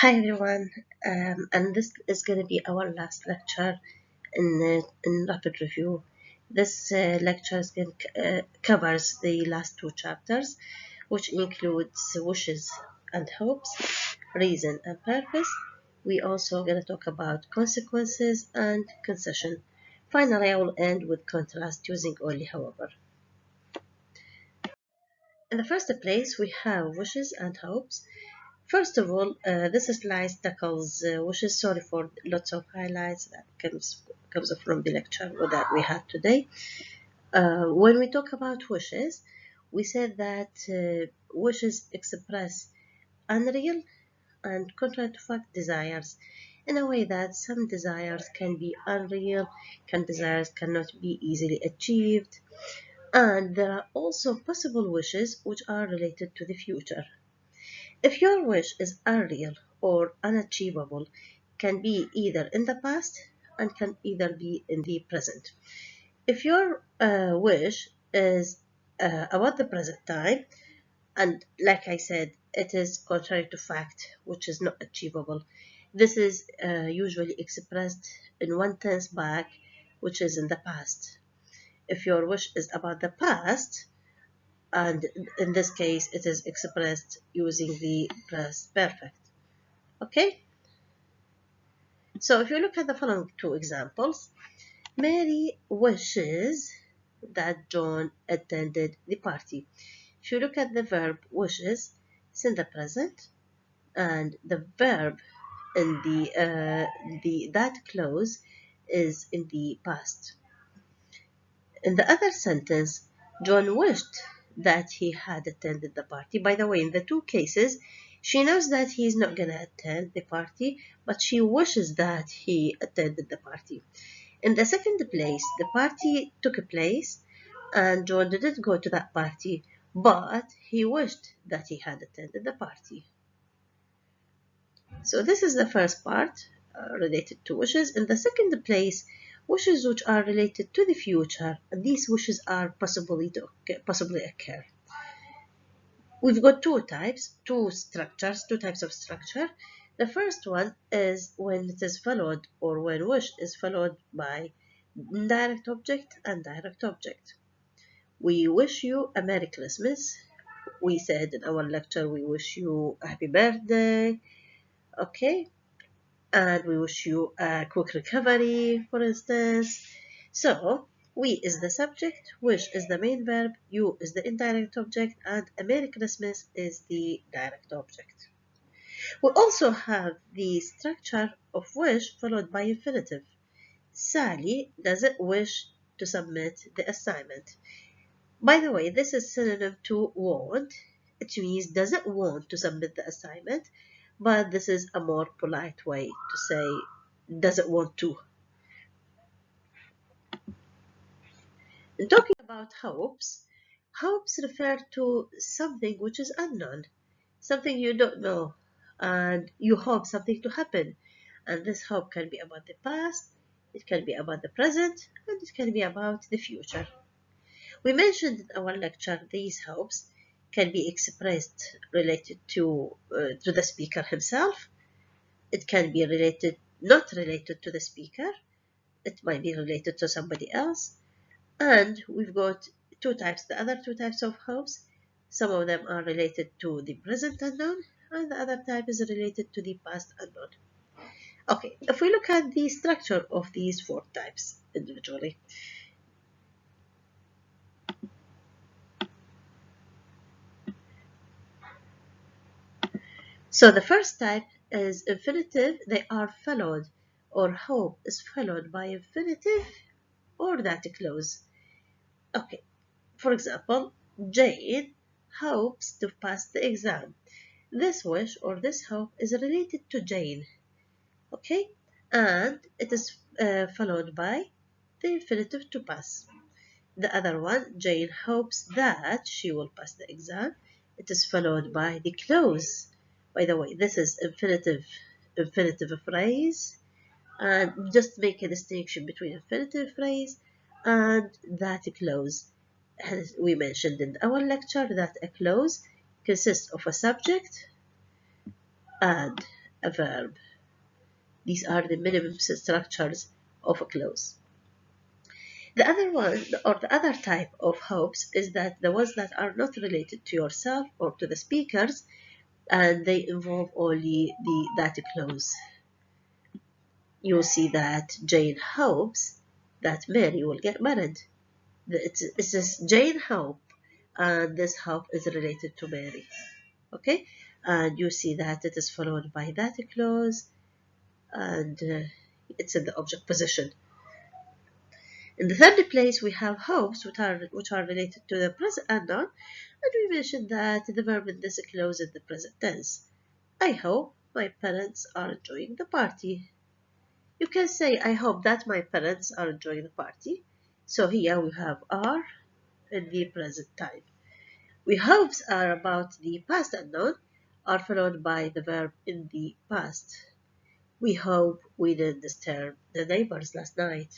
Hi everyone, and this is going to be our last lecture in Rapid Review. This lecture covers the last two chapters, which includes wishes and hopes, reason and purpose. We also going to talk about consequences and concession. Finally, I will end with contrast using only however. In the first place, we have wishes and hopes. First of all, this slide tackles wishes. Sorry for lots of highlights that comes from the lecture that we had today. When we talk about wishes, we said that wishes express unreal and contrary to fact desires in a way that some desires can be unreal, desires cannot be easily achieved, and there are also possible wishes which are related to the future. If your wish is unreal or unachievable, can be either in the past and can either be in the present. If your wish is about the present time, and like I said, it is contrary to fact, which is not achievable, this is usually expressed in one tense back, which is in the past. If your wish is about the past, and in this case it is expressed using the past perfect. Okay, so if you look at the following two examples, Mary wishes that John attended the party. If you look at the verb wishes, it's in the present, and the verb in the that clause is in the past. In the other sentence, John wished that he had attended the party. By the way, in the two cases, she knows that he's not going to attend the party, but she wishes that he attended the party. In the second place, the party took place, and John didn't go to that party, but he wished that he had attended the party. So this is the first part related to wishes. In the second place, wishes which are related to the future, and these wishes are possibly occur. We've got two types of structure. The first one is when it is followed, or when wish is followed by indirect object and direct object. We wish you a Merry Christmas. We said in our lecture, we wish you a happy birthday. Okay, and we wish you a quick recovery, for instance. So, we is the subject, wish is the main verb, you is the indirect object, and a Merry Christmas is the direct object. We also have the structure of wish followed by infinitive. Sally doesn't wish to submit the assignment. By the way, this is synonym to want. It means doesn't want to submit the assignment, but this is a more polite way to say doesn't want to. And talking about hopes, hopes refer to something which is unknown, something you don't know, and you hope something to happen. And this hope can be about the past, it can be about the present, and it can be about the future. We mentioned in our lecture these hopes can be expressed related to the speaker himself. It can be not related to the speaker. It might be related to somebody else. And we've got the other two types of hopes. Some of them are related to the present unknown, and the other type is related to the past unknown. Okay, if we look at the structure of these four types individually. So the first type is infinitive. They are followed, or hope is followed by infinitive or that clause. Okay, for example, Jane hopes to pass the exam. This wish or this hope is related to Jane. Okay, and it is followed by the infinitive to pass. The other one, Jane hopes that she will pass the exam. It is followed by the clause. By the way, this is infinitive phrase, and just make a distinction between infinitive phrase and that clause. As we mentioned in our lecture that a clause consists of a subject and a verb. These are the minimum structures of a clause. The other one, or the other type of hopes, is that the ones that are not related to yourself or to the speakers, and they involve only that clause. You'll see that Jane hopes that Mary will get married. It's just Jane hope, and this hope is related to Mary. Okay, and you see that it is followed by that clause, and it's in the object position. In the third place, we have hopes, which are related to the present unknown, and we mentioned that the verb in this clause is the present tense. I hope my parents are enjoying the party. You can say, I hope that my parents are enjoying the party. So here we have are in the present time. We hopes are about the past unknown, are followed by the verb in the past. We hope we didn't disturb the neighbors last night.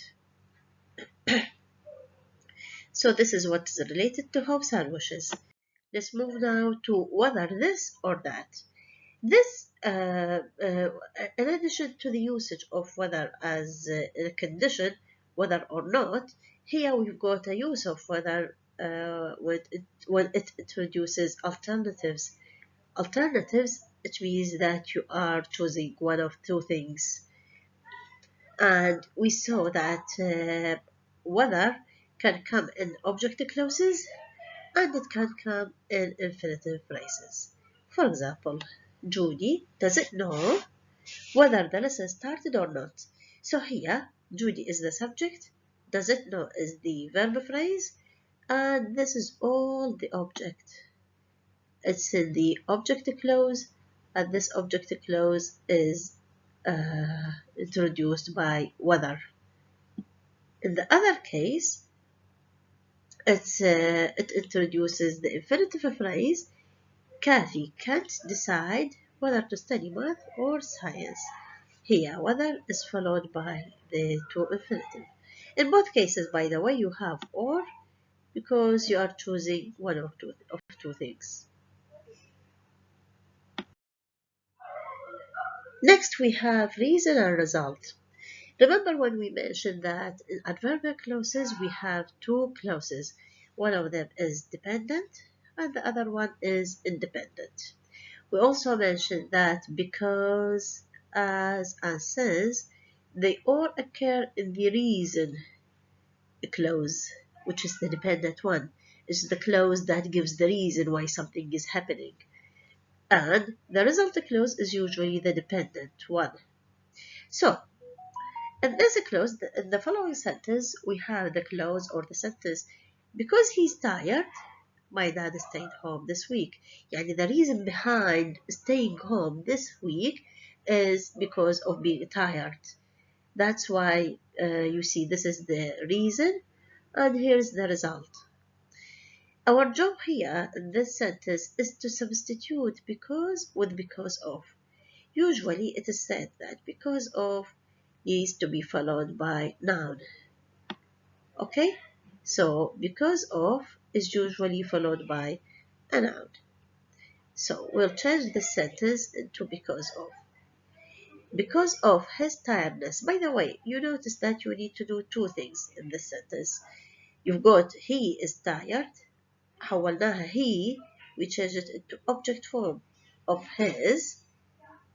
So this is what is related to hopes and wishes. Let's move now to whether this or that. This, in addition to the usage of whether as a condition, whether or not, here we've got a use of whether when it introduces alternatives. Alternatives, it means that you are choosing one of two things. And we saw that whether can come in object clauses and it can come in infinitive phrases. For example, Judy doesn't know whether the lesson started or not. So here, Judy is the subject, doesn't know is the verb phrase, and this is all the object. It's in the object clause, and this object clause is introduced by whether. In the other case, it introduces the infinitive phrase, Kathy can't decide whether to study math or science. Here, whether is followed by the to infinitive. In both cases, by the way, you have or because you are choosing one of two things. Next, we have reason and result. Remember when we mentioned that in adverbial clauses we have two clauses. One of them is dependent and the other one is independent. We also mentioned that because, as, and since, they all occur in the reason clause, which is the dependent one. It's the clause that gives the reason why something is happening. And the result clause is usually the dependent one. So, in this clause, in the following sentence, we have the clause or the sentence, because he's tired, my dad stayed home this week. Yani the reason behind staying home this week is because of being tired. That's why you see this is the reason and here's the result. Our job here in this sentence is to substitute because with because of. Usually it is said that because of is to be followed by noun. Okay? So because of is usually followed by a noun. So we'll change the sentence into because of. Because of his tiredness. By the way, you notice that you need to do two things in this sentence. You've got he is tired. حولناها he, we changed it into object form of his.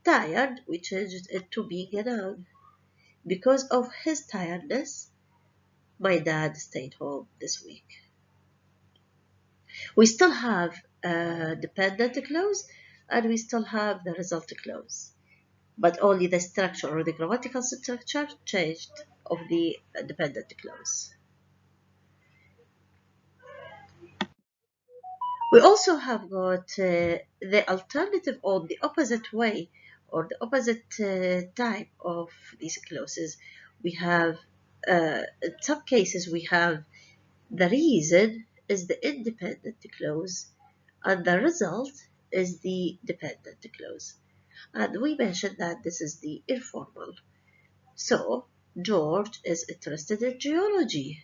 Tired, we changed it to being a noun. Because of his tiredness, my dad stayed home this week. We still have a dependent clause and we still have the result clause, but only the structure or the grammatical structure changed of the dependent clause. We also have got the alternative or the opposite way or the opposite type of these clauses. We have, in some cases, we have the reason is the independent clause and the result is the dependent clause. And we mentioned that this is the informal. So, George is interested in geology.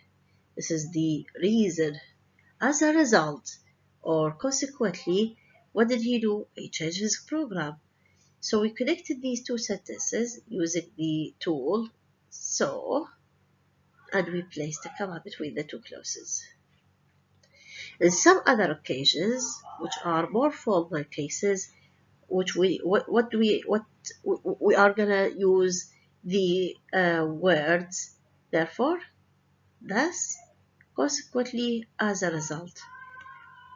This is the reason. As a result, or consequently, what did he do? He changed his program. So we connected these two sentences using the tool so, and we placed a comma between the two clauses. In some other occasions, which are more formal cases, which we are gonna use the words therefore, thus, consequently, as a result.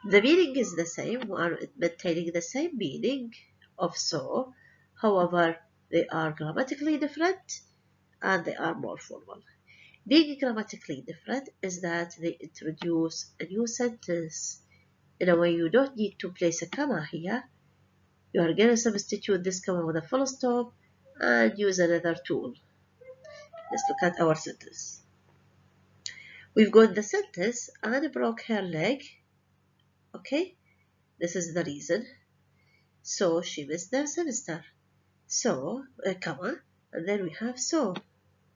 The meaning is the same, we are maintaining the same meaning of so, however, they are grammatically different and they are more formal. Being grammatically different is that they introduce a new sentence. In a way, you don't need to place a comma here. You are going to substitute this comma with a full stop and use another tool. Let's look at our sentence. We've got the sentence, Anne broke her leg. Okay, this is the reason. So she missed the semester. So, comma, and then we have so.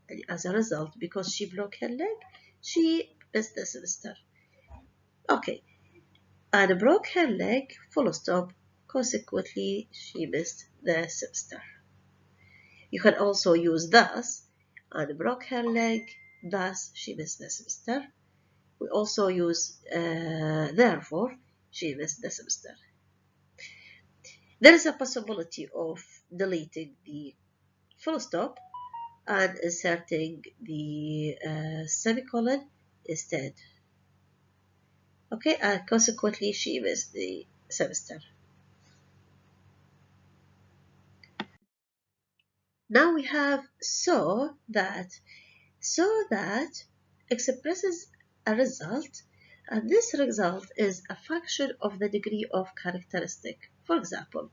And as a result, because she broke her leg, she missed the semester. Okay, Anne broke her leg, full stop. Consequently, she missed the semester. You can also use thus. Anne broke her leg, thus she missed the semester. We also use therefore, she missed the semester. There is a possibility of deleting the full stop and inserting the semicolon instead. Okay, and consequently she missed the semester. Now we have so that expresses a result, and this result is a function of the degree of characteristic. For example,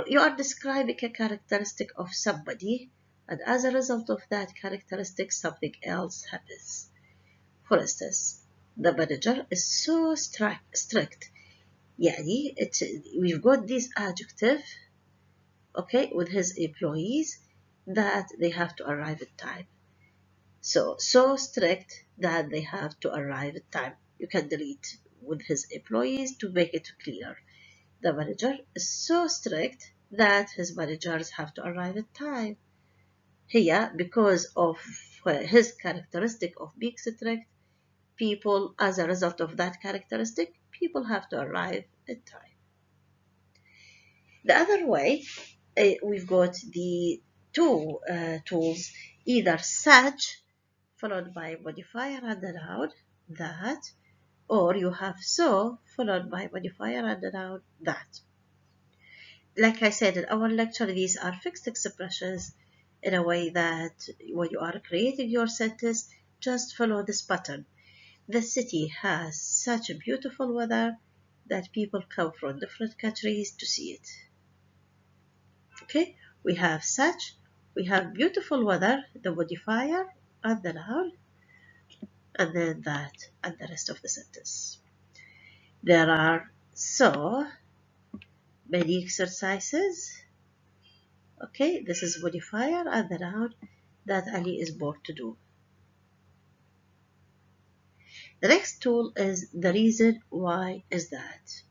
you are describing a characteristic of somebody, and as a result of that characteristic, something else happens. For instance, the manager is so strict. يعني we've got this adjective, okay, with his employees that they have to arrive at time. So strict that they have to arrive at time. You can delete with his employees to make it clear. The manager is so strict that his managers have to arrive at time. Here, because of his characteristic of being strict, people, as a result of that characteristic, people have to arrive at time. The other way, we've got the two tools, either such followed by modifier and a noun, that, or you have so followed by modifier and a noun, that. Like I said in our lecture, these are fixed expressions in a way that when you are creating your sentence, just follow this pattern. The city has such a beautiful weather that people come from different countries to see it. Okay, we have such, we have beautiful weather, the modifier and the noun, and then that and the rest of the sentence. There are so many exercises. Okay, this is modifier and the noun that Ali is bored to do. The next tool is the reason why is that.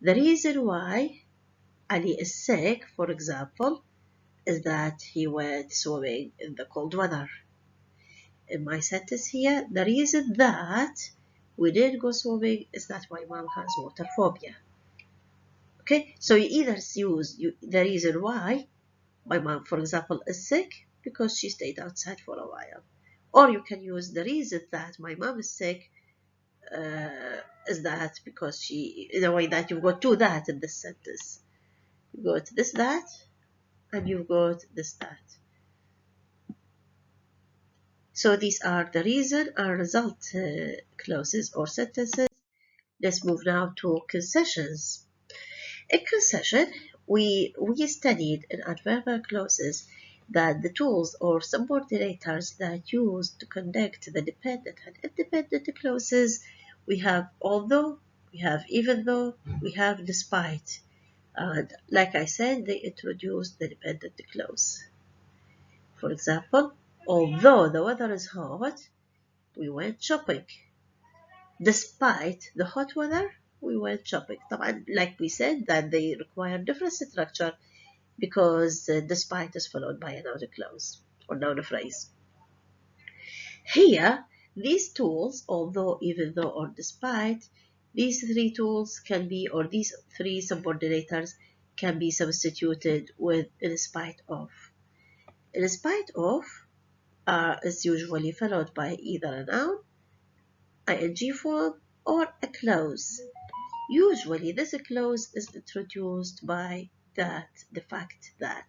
The reason why Ali is sick, for example, is that he went swimming in the cold weather. In my sentence here, the reason that we didn't go swimming is that my mom has water phobia. Okay, so you either use the reason why my mom, for example, is sick because she stayed outside for a while. Or you can use the reason that my mom is sick is that because she, in a way that you've got two that in this sentence. You've got this that, and you've got this that. So these are the reason and result clauses or sentences. Let's move now to concessions. In concession, we studied in adverbial clauses that the tools or subordinators that use to connect the dependent and independent clauses, we have although, we have even though, we have despite. And like I said, they introduced the dependent clause. For example, although the weather is hot, we went shopping. Despite the hot weather, we went shopping. طبعا, like we said, that they require different structure. because despite is followed by a noun clause or noun phrase. Here, these tools, although, even though, or despite, these three tools can be, or these three subordinators can be substituted with in spite of. In spite of is usually followed by either a noun, ing form, or a clause. Usually, this clause is introduced by that, the fact that.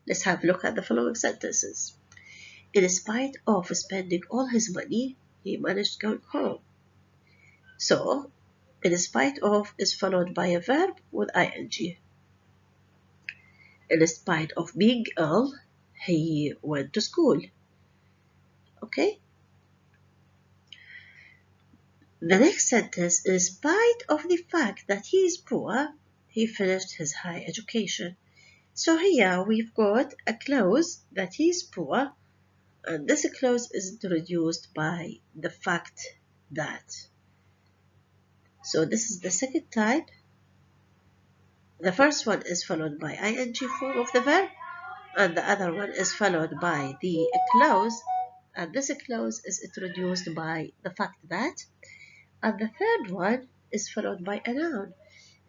Let's have a look at the following sentences. In spite of spending all his money, he managed going home. So, in spite of is followed by a verb with ing. In spite of being ill, he went to school. Okay? The next sentence, in spite of the fact that he is poor, he finished his higher education. So here we've got a clause that he is poor, and this clause is introduced by the fact that. So this is the second type. The first one is followed by ing form of the verb, and the other one is followed by the clause, and this clause is introduced by the fact that. And the third one is followed by a noun.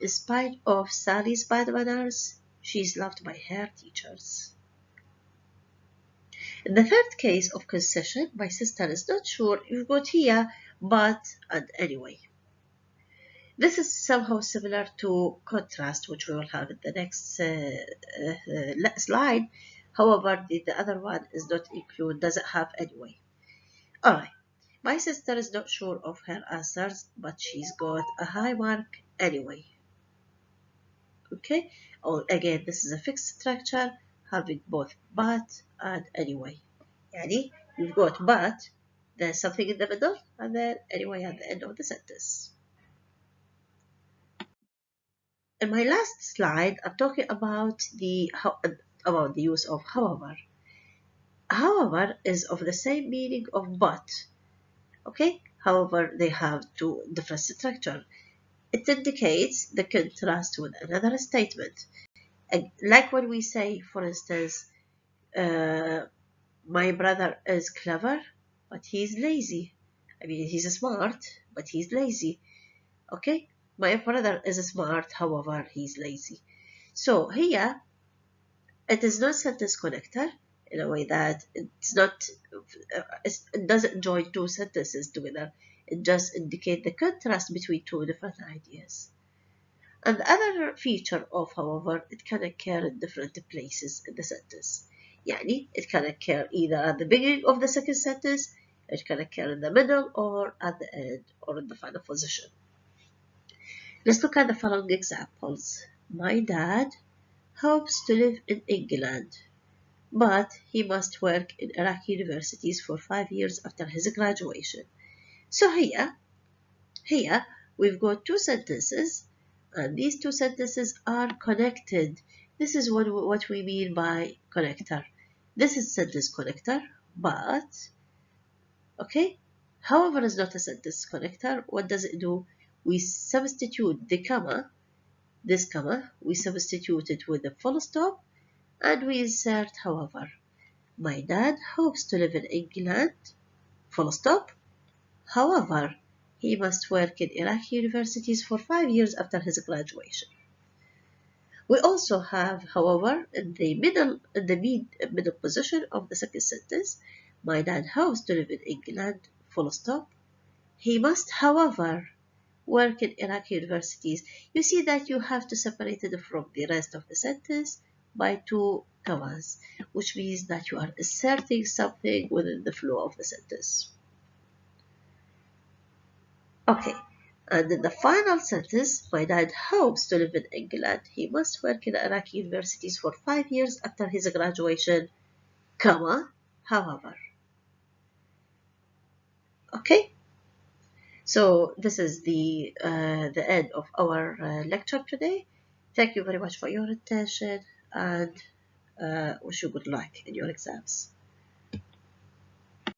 In spite of Sally's bad manners, she is loved by her teachers. In the third case of concession, my sister is not sure, you've got here but and anyway. This is somehow similar to contrast, which we will have in the next slide. However, the other one is not included, doesn't have anyway. Alright, my sister is not sure of her answers, but she's got a high mark anyway. Okay, again, this is a fixed structure having both but and anyway. Yani, you've got but, there's something in the middle, and then anyway at the end of the sentence. In my last slide, I'm talking about the use of however. However is of the same meaning of but. Okay, however, they have two different structure. It indicates the contrast with another statement. Like when we say, for instance, my brother is clever, but he's lazy. I mean, he's smart, but he's lazy. Okay, my brother is smart, however, he's lazy. So here, it is not sentence connector in a way that it doesn't join two sentences together. It just indicates the contrast between two different ideas. And the other feature of however, it can occur in different places in the sentence. يعني, it can occur either at the beginning of the second sentence, it can occur in the middle, or at the end, or in the final position. Let's look at the following examples. My dad hopes to live in England, but he must work in Iraqi universities for 5 years after his graduation. So here we've got two sentences, and these two sentences are connected. This is what we mean by connector. This is sentence connector, but, okay, however is not a sentence connector. What does it do? We substitute the comma, this comma, we substitute it with a full stop, and we insert however. My dad hopes to live in England, full stop. However, he must work in Iraqi universities for 5 years after his graduation. We also have, however, in the middle position of the second sentence, my dad hopes to live in England, full stop. He must, however, work in Iraqi universities. You see that you have to separate it from the rest of the sentence by two commas, which means that you are inserting something within the flow of the sentence. Okay, and in the final sentence, my dad hopes to live in England. He must work in Iraqi universities for 5 years after his graduation, comma, however. Okay, so this is the end of our lecture today. Thank you very much for your attention, and wish you good luck in your exams.